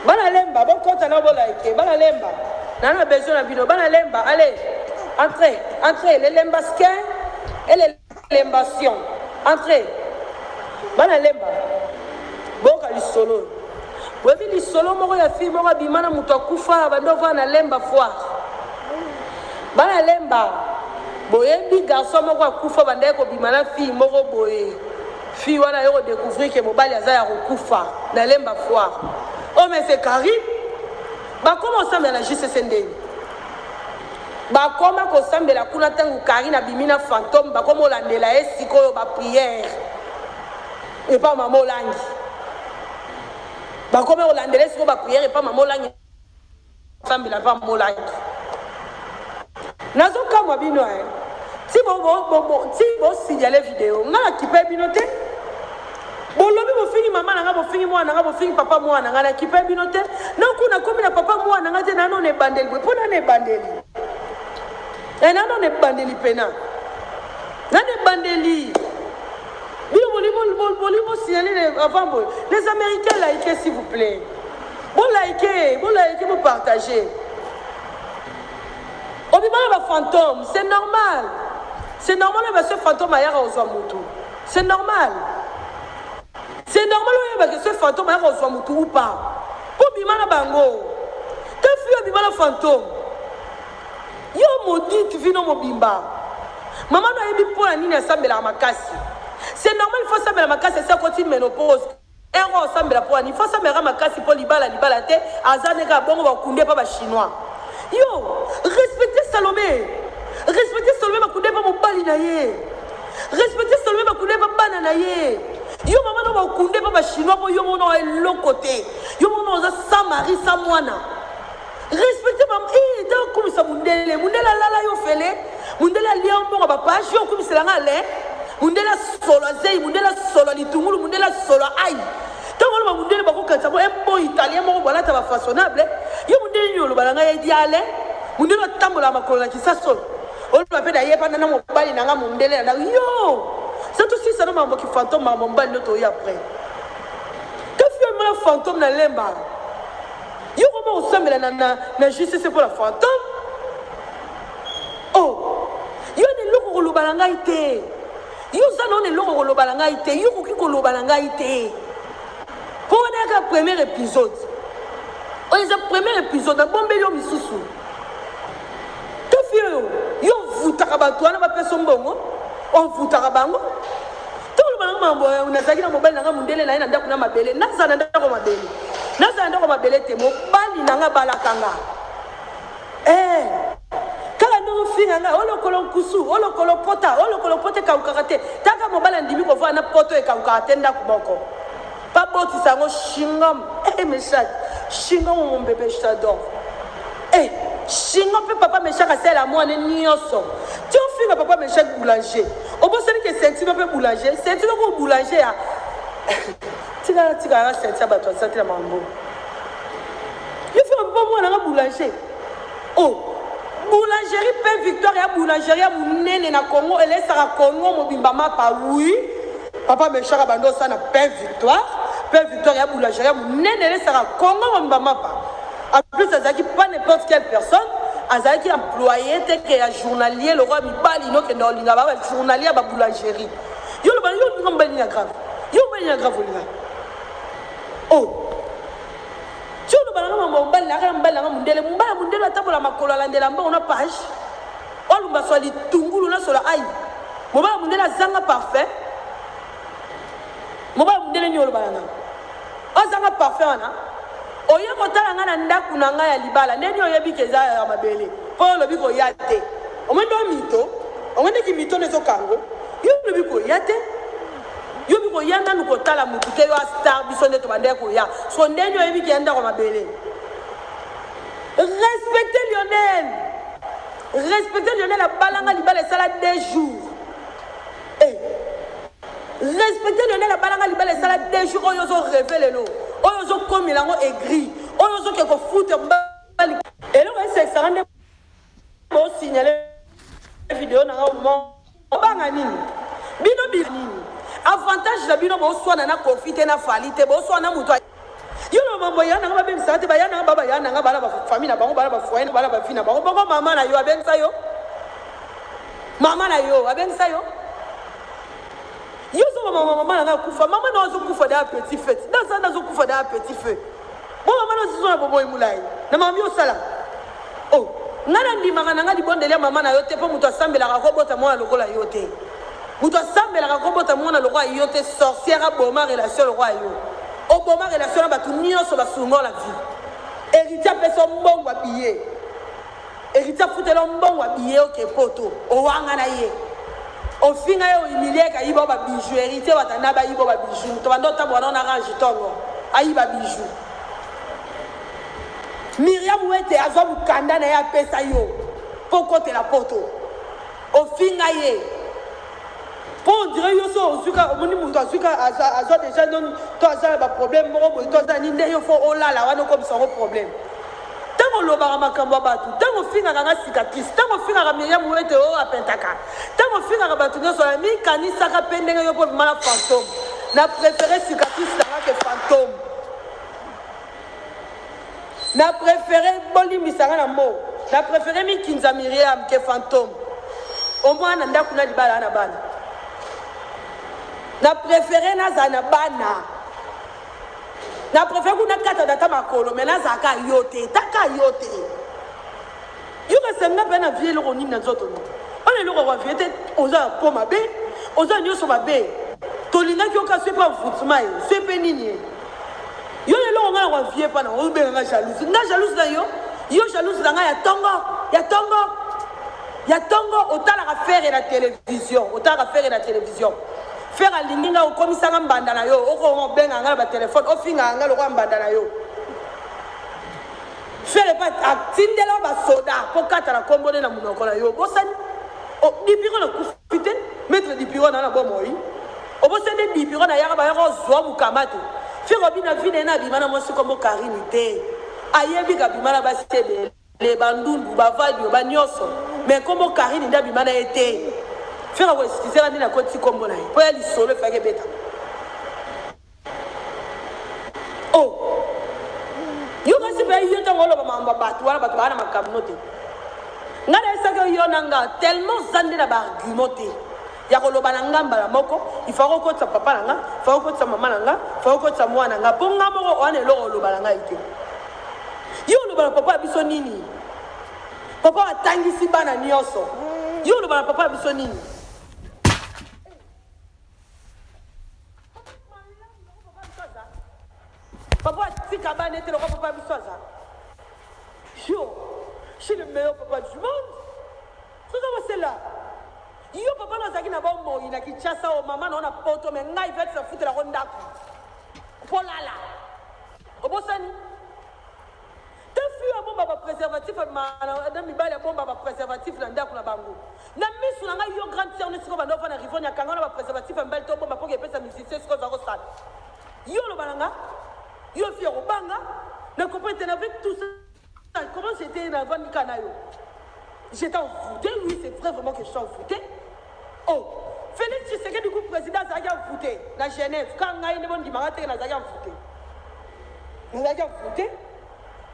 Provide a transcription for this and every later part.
Bana lemba, bon compte na bo like, bana lemba. Nana besoin na bino, bana lemba, allez. Entrez, les lembasquins et les lembations. Entrez. Bana lemba. Boka li solo. Webi li solo moko ya fille moko bimana mutu akufa bando va na lemba foire. Bana lemba. Boyebi garçon moko akufa bande ko bimana fille moko boye. Fille wana yo découvrir que mobali aza ya kokufa na lemba foire. Oh mais c'est Karim. Ba comment ça mais la JCCND. Ba comment ko sambela kuna tangu Karim na bimina fantôme ba comment landela esiko ba prière. Et pas maman langi. Ba comment landela esiko ba prière et pas maman langi. Sambela pas maman langi. Nazo kama bino si bo signaler vidéo ngala kipe binote bolobi bo fini mama nanga bo fini mwana nanga bo fini papa mwana ngala kipe binote na kuna komi na papa mwana nanga te nano ne bandeli bo pona ne bandeli nano ne bandeli pena nane bandeli bino signaler avant bo les américains likez s'il vous plaît bon likez vous partagez. On vit mal avec fantôme, c'est normal. C'est normal avec ce fantôme à Yara Ozoamutu. C'est normal. C'est normal avec ce fantôme à Yara Ozoamutu ou pas. Pour Bimana Bango. Quand tu as Bimana fantôme, yo maudit, tu vis dans mon bimba. Maman n'a pas pour la ligne ensemble à Makassi. C'est normal, il faut s'amener à Makassi, ça continue ménopause. Error ensemble à Poani. Il faut s'amener à Makassi pour l'ibala te. Azanega Bongo va couler pas chinois. Yo, respectez Salomé. Respectez Salomé, ma koudé pas mon bali naïe. Respectez Salomé, ma koudé pas banana naïe. Yo, maman, non, ma koudé pas chinois pour yo, mon nom est l'autre côté. Yo, mon nom est sans mari, sans moine. Respectez maman. Eh, dans comme ça, Mundele. Mundela lala yo fele. Mundela liya mon papa. Yo, comme c'est la ngale. Mundela solo zey. Mundela solo litungulu. Mundela solo aïe. Tant que le Mundele bako kansa bo un bon italien mon voilà ta va façonnable. Yo Mundele yo le balanga ya diale. Mundele tambola makola ki sa sol. On peut appeler d'ailleurs pendant na mobali na nga Mundele na yo. C'est tout si ça no mambo ki fantôme mambo mbali no to y après. Que fait moi fantôme na lemba. Yo comment on semble na justice pour la fantôme. Oh. Yo ne loko lo balanga ite. Yo ça non ne loko lo balanga ite. Yo ko ki ko lo balanga ite. Pour le premier épisode, on est le premier épisode, on bombe yo misusu. Que fait yo vous tarabatou na ba personne bongo, on vous tarabango. Tout le monde on a zaki na mobile na Mundele na ina ndako na mabele, na za na ndako mabele. Na za ndako mabele te mo bali na nga balakanga. Kala no finga nga olo kolon kusu, olo kolon pota ka ukarate. Taka mobile ndimi ko va na poto e ka ukarate ndako boko. Pas bon si ça me chingom. Mes chats. Chingom mon bébé, je t'adore. Chingom papa mes chats c'est la moi nioso. Tu as fait papa mes chats boulanger. Au bout c'est que c'est un peu boulanger. C'est un peu boulanger. Tu vas c'est ça toi ça la mambo. Il fait un peu moi na boulanger. Oh. Boulangerie Père Victoire ya boulangerie ya munene na Congo et laisse à Congo mo bimbama pa oui. Papa mes chats abandonne ça na Père Victoire. Père Victoire ya boulangerie munene sera Congo mbama pas. En plus azaki pas n'importe quelle personne, azaki employé tel que ya journalier le roi Mibali no que dans linga ba journalier ba boulangerie. Yo le ba yo ngambali na grave. Yo ngambali na grave là. Oh. Tu le ba ngamba mbali na ngamba na mundele atabola makolo landela mba ona page. Olumba so li tungulu na so la ai. Moba mundele azanga parfait. Moba mundele nyolo balanga. Azanga parfait wana. Oye kotala ngana ndaku na nga ya libala ndeni oyebi keza ya mabele. Po lobi ko yate. Omendo mito, omende ki mito nezo kango. Yo lobi ko yate. Yo bi ko yanda nuko tala mutu ke yo star biso ndeto bande ko ya. So ndeni oyebi ki yanda ko mabele. Respectez Lionel. Respectez Lionel la balanga libala sala 2 jours. Respectez Lionel la balanga libala sala 2 jours oyo zo révéler lo. Oyo zo komi lango aigri. Oyo zo ke ko foutre mbali. Et là c'est ça rende mo signaler vidéo na moment. Banga nini? Bino binini. Avantage la bino bo so na profiter na falite bo so na muto. Yo no mambo yana ngaba ben sate ba yana baba yana ngaba bala ba famille na bango bala ba foyer bala ba fille na bango bongo mama na yo aben sa yo. Mama na yo aben sa yo. Yo so mama na kufa mama na zo kufa da petit feu. Dans ça na zo kufa da petit feu. Bon mama na zo na bobo imulai. Na mama yo sala. Oh, ngana ndimaka na ngadi bondele mama na yo te po muto asambela ka kobota mwana lokola yo te. Muto asambela ka kobota mwana lokola yo te sorcière boma relation lokola yo. O boma relation na batu nyonso basungo la vie. Héritier peso mbongo abiye. Héritier futelo mbongo abiye o kepoto. O wanga na ye. O finga yo humilier ka yibo ba bijou. Héritier watana ba yibo ba bijou. To bando tambo na range tongo. Ayi ba bijou. Myriam Ouete a zwa mukanda na ya pesa yo. Poko te la poto. O finga ye. On dirait yo so ozuka omoni muntu azuka azo déjà non to azala ba problème moko boy to azala ninde yo fo olala wana comme ça problème. Tango lobaka makambo batu, tango finga nga cicatrice, tango finga Myriam Ouete o apentaka. Tango finga batu nyo so mi kanisa ka pendenga yo po mala fantôme. Na préféré cicatrice nga que fantôme. Na préféré boli misanga na mo. Na préféré mi kinza Myriam que fantôme. Au moins na ndaku na libala na bana. Na préféré na zana bana. Na préféré kuna kata data makolo mais na zaka yote, taka yote. Yo ka semna bana vie lo ni na zoto. On est lo wa vie te oza po mabe, oza nyoso mabe. Tolinga ki oka sepa vutsmai, sepe nini. Yo le lo nga wa vie pa na o be nga jalouse. Nga jalouse na yo. Yo jalouse na nga ya tongo. Ya tongo otala ka faire la télévision, otala ka faire la télévision. Faire à l'inginga au commissaire mbandana yo, au benga nga ba téléphone, au finga nga lo mbandana yo. Faire pas atindela ba soda pour katala kombone na munoko na yo. Bosani o dipiro na kufite, mettre dipiro na bomoyi. O bosani dipiro na yaka ba yo zwa mukamate. Faire bina vide na bimana mo sikombo karinité. Ayebi ka bimana ba sebe les bandundu ba vadio ba nyoso. Mais kombo karine nda bimana été. Faire wa excusez la na koti kombo na ye. Po ya lisolo fake beta. Oh. Yo kasi ba yo tango lo ba mamba batu wana batu bana makamnote. Ngana esaka yo nanga tellement zande na ba argumenté. Ya ko loba na ngamba la moko, il faut ko tsa papa nanga, il faut ko tsa mama nanga, il faut ko tsa mwana nga. Po nga moko wana lo loba la nga ite. Yo loba na papa biso nini? Papa atangisi bana nyoso. Yo loba na papa biso nini? Papa tika bana ete lo papa biso za. Yo, je suis le meilleur papa du monde. Comment c'est là? Yo papa na zaki na ba mo ina kichasa o mama na ona poto me ngai vet sa futa la ronda ko lala obosani te fu a bomba ba préservatif ma na mi bala bomba ba préservatif na ndako na bango na misu na ngai yo grande sœur ne siko ba no fa na rivonia kanga na ba préservatif mbal to bomba poke pesa musicien siko za ko sala yo lo balanga yo fi o banga na comprendre avec tout ça comment c'était na vandi kanayo j'étais envoûté oui c'est vrai vraiment que je suis envoûté. Oh, Félix Tshisekedi du coup président Zaga voté la Genève quand ngaï ne bon di maraté na Zaga voté. Na Zaga voté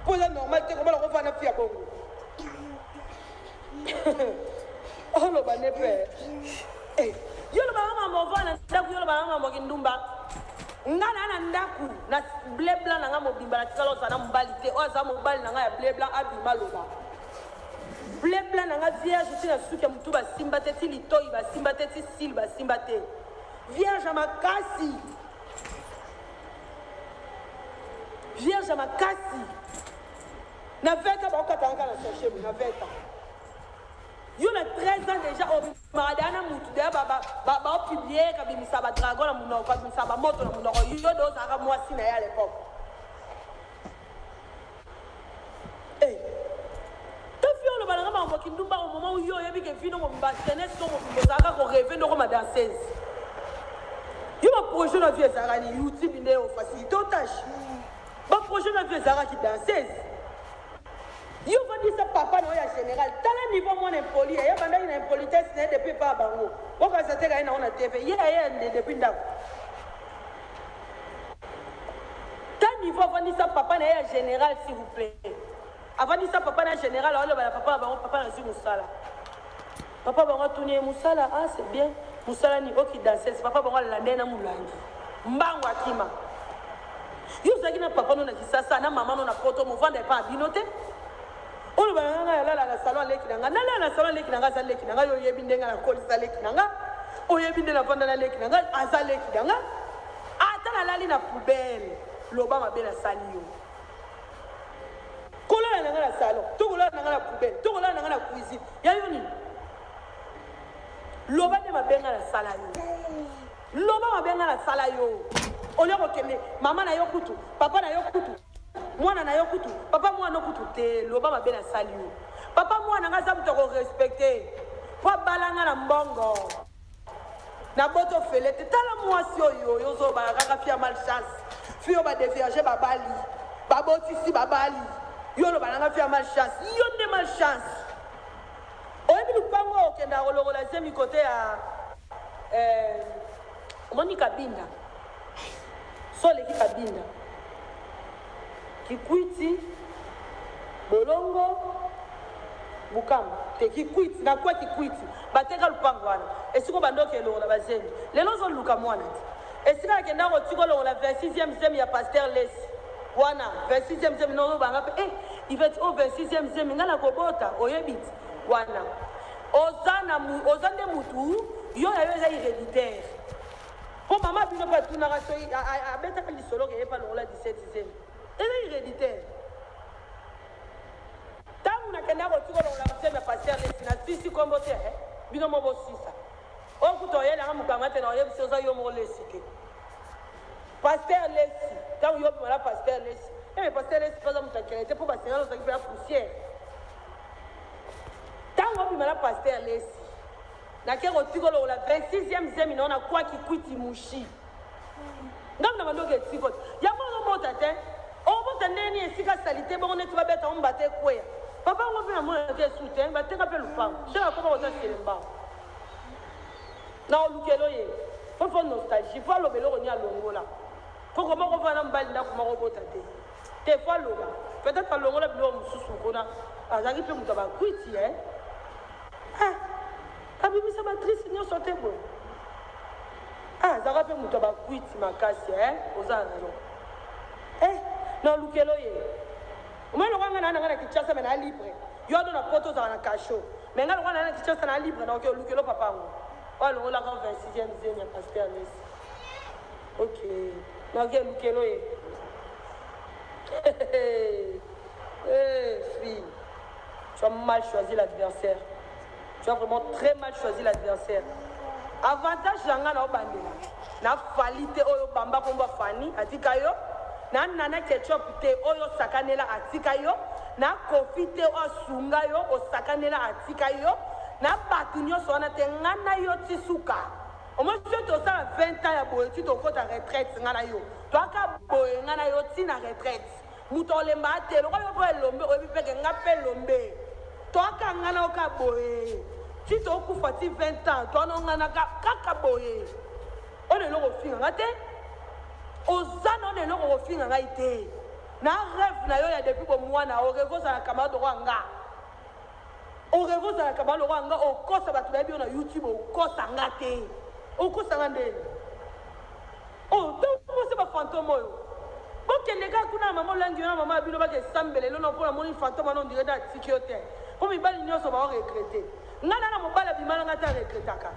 pour la normalité comment on va na fia bongo. Oh le bané père. Eh, yo le banga mo vana ndaku yo le banga mo kindumba. Ngana na ndaku na blé blanc na ngamo bimbala tsalo sana mbalite o za mo bali na nga ya blé blanc abima loba. Blé blanc na nga vierge ti na suki ya mutu basimba te ti litoi basimba te ti sile basimba te vierge ya makasi na 20 ans baokatanga na sachet na 20 ans yo na 13 ans déjà obimaka na mutu deya baopublie kabimisa badragon na munoko kabimisa bamoto na munoko yo de ozalaka mwasi na ye à l'époque. Kindumba au moment où yo yebi ke vino mo mbastenes ko mo mbozaka ko rêver ndoko ma danseuse yo ba projet na vie ezarani YouTube inde o facilité o tâche ba projet na vie ezaraki danseuse yo va dire ça papa no ya général tala niveau mo impoli ya banda ina impolitesse ne depuis pas bango o ka sa teka ina ona TV ye depuis ndako ta niveau avant ça papa na général s'il vous plaît. Avant ça papa na général alors papa na sur musala. Papa va tourner musala ah c'est bien. Musala ni oki danser papa va la na mulangi. Mbango akima. Yo zaki na papa no na kisasa na maman no na poto mo vendre pas binote. On va la salon leki nanga na salon leki nanga za leki nanga yo yebi ndenga na kolisa leki nanga. O yebi ndenga vanda na leki nanga aza leki nanga. Ata na lali na poubelle. Loba mabe na sali yo. Kola nanga na salon, to kola nanga na poubelle, to kola nanga na cuisine. Ya yo ni. Loba de mabe na sala yo. Loba mabe na sala yo. Olio kokende mama na yo kutu, papa na yo kutu. Mwana na yo kutu, papa mwana kutu te, loba mabe na sali yo. Papa mwana nga za mutoko respecter. Kwa balanga na mbongo. Na boto felete tala mwasi yo yozo ba kaka fia malchance. Fio ba dévierger ba bali. Ba botisi ba bali. Yo lo balanga fia malchance. Yo de malchance. Oyebi lupango okenda kolongola zemi côté à Monica Binda. Sole ki Kabinda. Kikwiti Bolongo Bukama. Te kikwiti na kwa kikwiti. Bateka lupango wana. Esiko bandoke elongola bazeni. Lelo zo luka mwana. Esika kenda ko tiko longola 26e zemi ya pasteur Lesi. Wana 26e zemi no banga pe il va être au 26e zemi ngala ko bota oyebiti. Wana. Ozande mutu yo yaweza héréditaire. Pour maman bino pas tout na raso a beta ka lisolo ke pa longola 17e. Elle est héréditaire. Tant na kenda ko tiko longola zemi ya pasteur Lesi na sisi kombote bino mo bosisa. On kutoye la mukamate na oyebi soza yo mo Lesi ke. Pasteur Lesi, tant yo la pasteur Lesi. Mais pasteur Lesi pas za mutakelete pour pasteur Lesi qui fait la poussière. Tant yo la pasteur Lesi. Na kero tiko la 26e zemi na kwa kikwiti mushi. Ngam na mandoke tiko. Ya mo bota te. O bota neni esika salite bon ne tu va beta on bate kwea. Papa on va mo ke soutien, ba te ka pe lupango. Je la ko ba selemba. Na olukelo ye. Faut nostalgie, faut lo belo ni alongola. Faut comment on va na mbali na ko mo bota te. Te faut lo ba. Peut-être pas longola bilo mususu kona. Azaki pe mutaba kwiti Kabibi sa matrice nyo sote bon. Zaka pe mutaba kwiti makasi oza raison. Na lukelo ye. Umelo kwanga na ngana kichasa mena libre. Yo do na poto za na kasho. Menga lo kwanga na kichasa na libre na okelo lukelo papa ngo. Wa lo la ka 26e zemi ya pasteur Lesi. OK. Na okelo lukelo ye. Fille. Tu as mal choisi l'adversaire. Tu as vraiment très mal choisi l'adversaire. Avantage janga na obandela. Na falite oyo bamba komba fani atika yo. Na nana ketchup te oyo sakanela atika yo. Na kofi te o sunga yo o sakanela atika yo. Na batunyo so na te ngana yo tisuka. O mo se to sa 20 ans ya boye ti to kota retraite ngana yo. To aka boye ngana yo ti na retraite. Muto le mate lo ko yo lombe o bi peke ngape lombe. Toi quand on a un boye, si tu as 20 ans, toi on a un boye. On est là au fin, on est là au fin, on été. Na rêve na yo ya depuis que moi na o revo za kamado rwanga. O revo za kamado rwanga o kosa batu na bi na YouTube o kosa ngate. O kosa ngande. Oh, donc c'est pas fantôme yo. Ok les gars kuna maman langi na maman bino ba ke sambele lo no pour la moni fantôme non dirait da tikiote. Comme il va l'union sur va regretter. Nana na mobile bimalanga ta regretaka.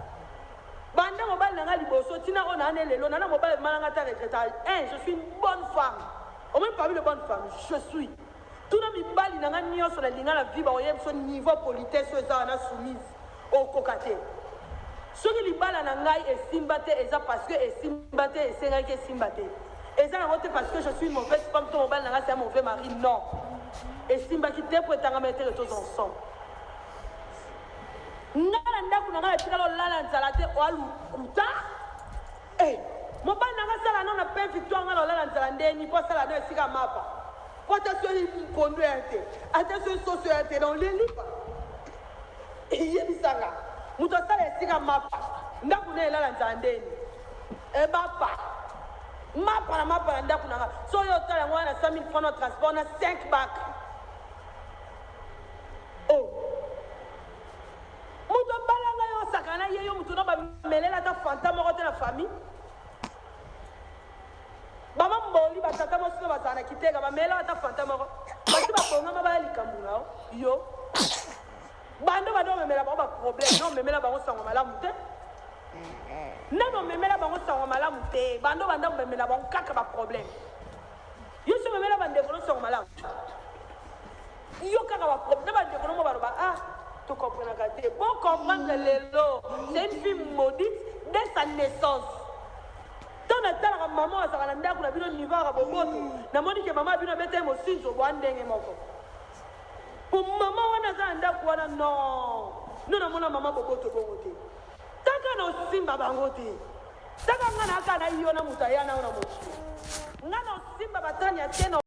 Bande mobile na liboso tina on a né lelo nana mobile bimalanga ta regretta. Je suis une bonne femme. Au même parmi les bonnes femmes, je suis. Tout na mibali na nyo sur la linga la vie ba oyem son niveau politesse so za na soumise au kokate. Ce que libala na ngai et simbate eza parce que et simbate et senga ke simbate. Eza na rote parce que je suis une mauvaise femme ton mobile na nga c'est un mauvais mari non. Et simba qui te pour t'en mettre tous ensemble. Nana ndaku na nga tika lo lala nzalate o alu kuta. Mon ba nanga sala non na pe victoire nga lo lala nzalande ni po sala no esika mapa. Po ta so ni conduite. Ata so société dans les lipa. Yebisanga. Muto sala esika mapa. Ndaku na lala nzalande ni. Bapa. mapa ndako nanga so yo tala ngwana 100 000 francs de transport na 5 bac oh muto balanga yo sakana ye yo muto na ba melela ta fantôme ko te la famille bama mboli batata mo sino bazana kiteka ba melela ta fantôme ko basi ba konga ba likamuna yo bando bado memela ba problème non memela ba sango malamu te non memela ba sango malamu te bando banda memela ba kaka ba problème yo so memela ba ndeko sango malamu yo kaka ba problème ba ndeko mo ba ah tu comprends que pour comprendre lelo c'est une fille maudite dès sa naissance tant la maman a sa ndako na bino niveau ya boboto na moni ke maman bino bete mo sinzo bo ndenge moko pour maman wana za ndako wana non nous na mona maman boboto bongote taka no simba bangote taka ngana kana iyo na mutayana na mochi ngana simba batani ya tena